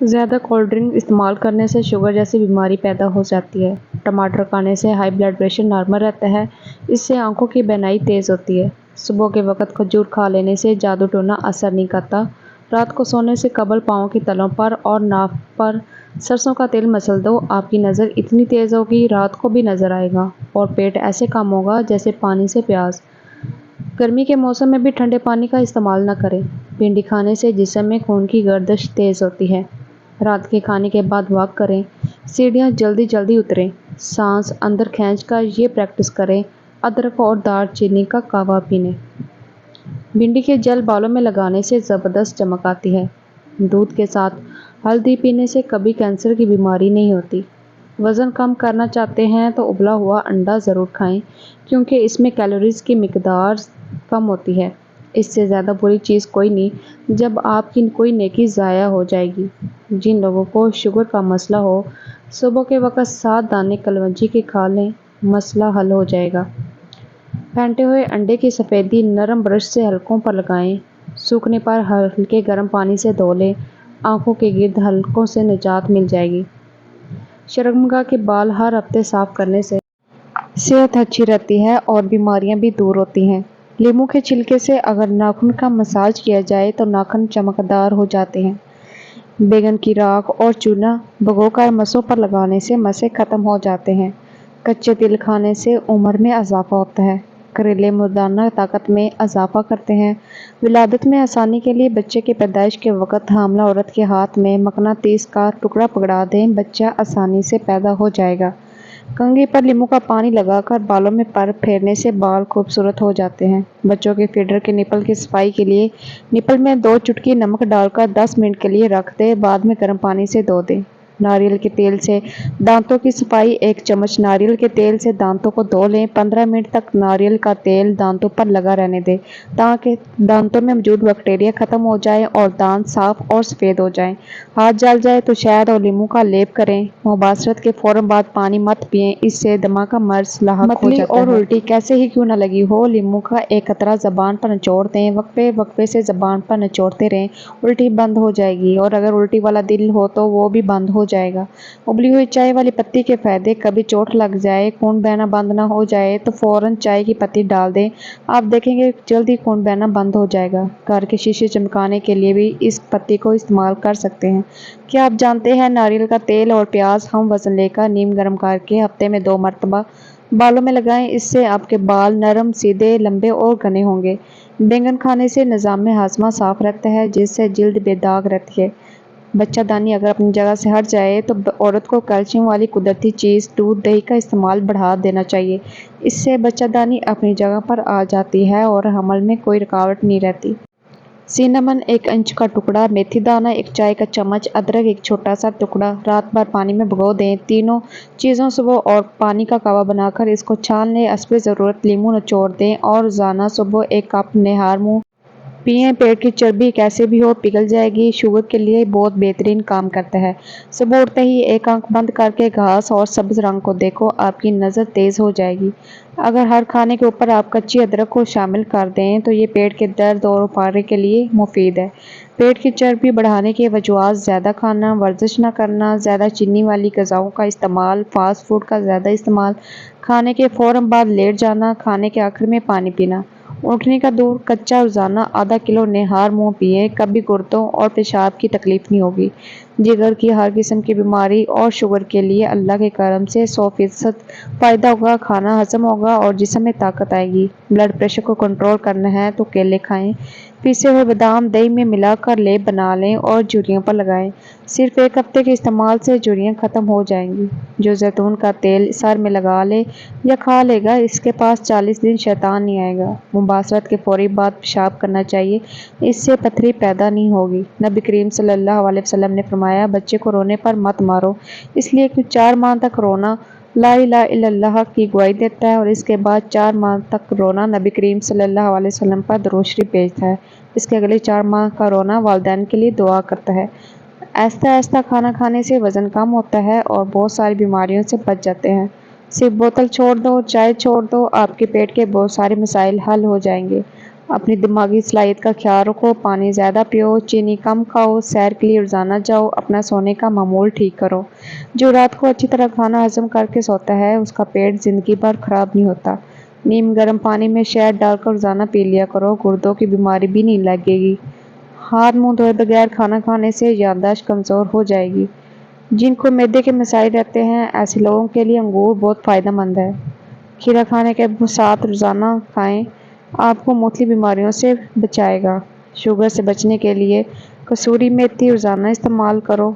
زیادہ cold drink استعمال کرنے سے شوگر جیسی بیماری پیدا ہو جاتی ہے۔ ٹماٹر کھانے سے ہائی بلڈ پریشر نارمل رہتا ہے، اس سے آنکھوں کی بینائی تیز ہوتی ہے۔ صبح کے وقت کھجور کھا لینے سے جادو ٹونا اثر نہیں کرتا۔ رات کو سونے سے قبل پاؤں کی تلوں پر اور ناف پر سرسوں کا تیل مسل دو، آپ کی نظر اتنی تیز ہوگی رات کو بھی نظر آئے گا، اور پیٹ ایسے کام ہوگا جیسے پانی سے پیاس۔ گرمی کے موسم میں بھی ٹھنڈے پانی کا استعمال نہ کریں۔ بھنڈی کھانے سے جسم میں خون کی گردش تیز ہوتی ہے۔ رات کے کھانے کے بعد واک کریں، سیڑھیاں جلدی جلدی اتریں، سانس اندر کھینچ کر یہ پریکٹس کریں۔ ادرک اور دار چینی کا قہوہ پینے۔ بھنڈی کے جل بالوں میں لگانے سے زبردست چمک آتی ہے۔ دودھ کے ساتھ ہلدی پینے سے کبھی کینسر کی بیماری نہیں ہوتی۔ وزن کم کرنا چاہتے ہیں تو ابلا ہوا انڈا ضرور کھائیں، کیونکہ اس میں کیلوریز کی مقدار کم ہوتی ہے۔ اس سے زیادہ بری چیز کوئی نہیں جب آپ کی کوئی نیکی ضائع ہو جائے گی۔ جن لوگوں کو شوگر کا مسئلہ ہو، صبح کے وقت 7 دانے کلونجی کے کھا لیں، مسئلہ حل ہو جائے گا۔ پھینٹے ہوئے انڈے کی سفیدی نرم برش سے حلقوں پر لگائیں، سوکھنے پر ہلکے گرم پانی سے دھو لیں، آنکھوں کے گرد حلقوں سے نجات مل جائے گی۔ شرمگاہ کے بال ہر ہفتے صاف کرنے سے صحت اچھی رہتی ہے اور بیماریاں بھی دور ہوتی ہیں۔ لیموں کے چھلکے سے اگر ناخن کا مساج کیا جائے تو ناخن چمکدار ہو جاتے ہیں۔ بیگن کی راکھ اور چونا بھگو کر مسوں پر لگانے سے مسیں ختم ہو جاتے ہیں۔ کچے تل کھانے سے عمر میں اضافہ ہوتا ہے۔ کریلے مردانہ طاقت میں اضافہ کرتے ہیں۔ ولادت میں آسانی کے لیے بچے کی پیدائش کے وقت حاملہ عورت کے ہاتھ میں مقناطیس کا ٹکڑا پکڑا دیں، بچہ آسانی سے پیدا ہو جائے گا۔ کنگھی پر لیموں کا پانی لگا کر بالوں میں پر پھیرنے سے بال خوبصورت ہو جاتے ہیں۔ بچوں کے فیڈر کے نپل کی صفائی کے لیے نپل میں 2 چٹکی نمک ڈال کر 10 منٹ کے لیے رکھ دیں، بعد میں گرم پانی سے دھو دیں۔ ناریل کے تیل سے دانتوں کی صفائی 1 چمچ ناریل کے تیل سے دانتوں کو دھو لیں، 15 منٹ تک ناریل کا تیل دانتوں پر لگا رہنے دیں تاکہ دانتوں میں موجود بیکٹیریا ختم ہو جائے اور دانت صاف اور سفید ہو جائیں۔ ہاتھ جل جائے تو شہد اور لیموں کا لیپ کریں۔ مباشرت کے فوراً بعد پانی مت پیئیں، اس سے دمہ کا مرض لاحق ہو جاتا ہے۔ متلی اور الٹی کیسے ہی کیوں نہ لگی ہو، لیموں کا 1 قطرہ زبان پر نچوڑ دیں، وقفے وقفے سے زبان پر نچوڑتے رہیں، الٹی بند ہو جائے گی، اور اگر الٹی والا دل ہو تو وہ بھی بند ہو جائے گا۔ ابلی ہوئی چائے والی پتی کے فائدے: کبھی چوٹ لگ جائے، خون بہنا بند نہ ہو جائے تو فوراً چائے کی پتی ڈال دیں، آپ دیکھیں گے جلد ہی خون بہنا بند ہو جائے گا۔ گھر کے شیشے چمکانے کے لیے بھی اس پتی کو استعمال کر سکتے ہیں۔ کیا آپ جانتے ہیں ناریل کا تیل اور پیاز ہم وزن لے کر نیم گرم کرکے ہفتے میں 2 مرتبہ بالوں میں لگائیں، اس سے آپ کے بال نرم، سیدھے، لمبے اور گھنے ہوں گے۔ بیگن کھانے سے نظام ہاضمہ صاف رہتا ہے، جس سے جلد بے داغ رہتی ہے۔ بچہ دانی اگر اپنی جگہ سے ہٹ جائے تو عورت کو کیلشیم والی قدرتی چیز دودھ دہی کا استعمال بڑھا دینا چاہیے، اس سے بچہ دانی اپنی جگہ پر آ جاتی ہے اور حمل میں کوئی رکاوٹ نہیں رہتی۔ سینامن 1 انچ کا ٹکڑا، میتھی دانہ 1 چائے کا چمچ، ادرک 1 چھوٹا سا ٹکڑا رات بھر پانی میں بھگو دیں۔ تینوں چیزوں صبح اور پانی کا قہوہ بنا کر اس کو چھان لیں، حسب ضرورت لیموں نچوڑ دیں اور روزانہ صبح 1 کپ نہار منہ پیئیں۔ پیٹ کی چربی کیسے بھی ہو پگھل جائے گی، شوگر کے لیے بہت بہترین کام کرتا ہے۔ صبح اٹھتے ہی 1 آنکھ بند کرکے گھاس اور سبز رنگ کو دیکھو، آپ کی نظر تیز ہو جائے گی۔ اگر ہر کھانے کے اوپر آپ کچی ادرک کو شامل کر دیں تو یہ پیٹ کے درد اور پھاڑے کے لیے مفید ہے۔ پیٹ کی چربی بڑھانے کی وجوہات: زیادہ کھانا، ورزش نہ کرنا، زیادہ چینی والی غذاؤں کا استعمال، فاسٹ فوڈ کا زیادہ استعمال، کھانے کے فوراً بعد لیٹ جانا، کھانے کے آخر میں پانی پینا۔ اونٹنی کا دودھ کچا روزانہ آدھا کلو نہار منہ پیئیں، کبھی گردوں اور پیشاب کی تکلیف نہیں ہوگی۔ جگر کی ہر قسم کی بیماری اور شوگر کے لیے اللہ کے کرم سے 100% فائدہ ہوگا، کھانا ہضم ہوگا اور جسم میں طاقت آئے گی۔ بلڈ پریشر کو کنٹرول کرنا ہے تو کیلے کھائیں، پیسے ہوئے بادام دہی میں ملا کر لیپ بنا لیں اور جھریوں پر لگائیں، صرف 1 ہفتے کے استعمال سے جھریاں ختم ہو جائیں گی۔ جو زیتون کا تیل سر میں لگا لے یا کھا لے گا، اس کے پاس 40 دن شیطان نہیں آئے گا۔ مباشرت کے فوری بعد پیشاب کرنا چاہیے، اس سے پتھری پیدا نہیں ہوگی۔ نبی کریم صلی اللہ علیہ وسلم نے فرمایا، بچے کو رونے پر مت مارو، اس لیے کہ 4 ماہ تک رونا لا الہ الا اللہ کی گواہی دیتا ہے، اور اس کے بعد 4 ماہ تک رونا نبی کریم صلی اللہ علیہ وسلم پر درود شریف بھیجتا ہے، اس کے اگلے 4 ماہ کا رونا والدین کے لیے دعا کرتا ہے۔ آہستہ آہستہ کھانا کھانے سے وزن کم ہوتا ہے اور بہت ساری بیماریوں سے بچ جاتے ہیں۔ صرف بوتل چھوڑ دو، چائے چھوڑ دو، آپ کے پیٹ کے بہت سارے مسائل حل ہو جائیں گے۔ اپنی دماغی صلاحیت کا خیال رکھو، پانی زیادہ پیو، چینی کم کھاؤ، سیر کے لیے روزانہ جاؤ، اپنا سونے کا معمول ٹھیک کرو۔ جو رات کو اچھی طرح کھانا ہضم کر کے سوتا ہے اس کا پیٹ زندگی بھر خراب نہیں ہوتا۔ نیم گرم پانی میں شہد ڈال کر روزانہ پی لیا کرو، گردوں کی بیماری بھی نہیں لگے گی۔ ہاتھ منہ دھوئے بغیر کھانا کھانے سے یادداشت کمزور ہو جائے گی۔ جن کو معدے کے مسائل رہتے ہیں ایسے لوگوں کے لیے انگور بہت فائدہ مند ہے۔ کھیرا کھانے کے ساتھ روزانہ کھائیں، آپ کو مختلف بیماریوں سے بچائے گا۔ شوگر سے بچنے کے لیے کسوری میتھی روزانہ استعمال کرو۔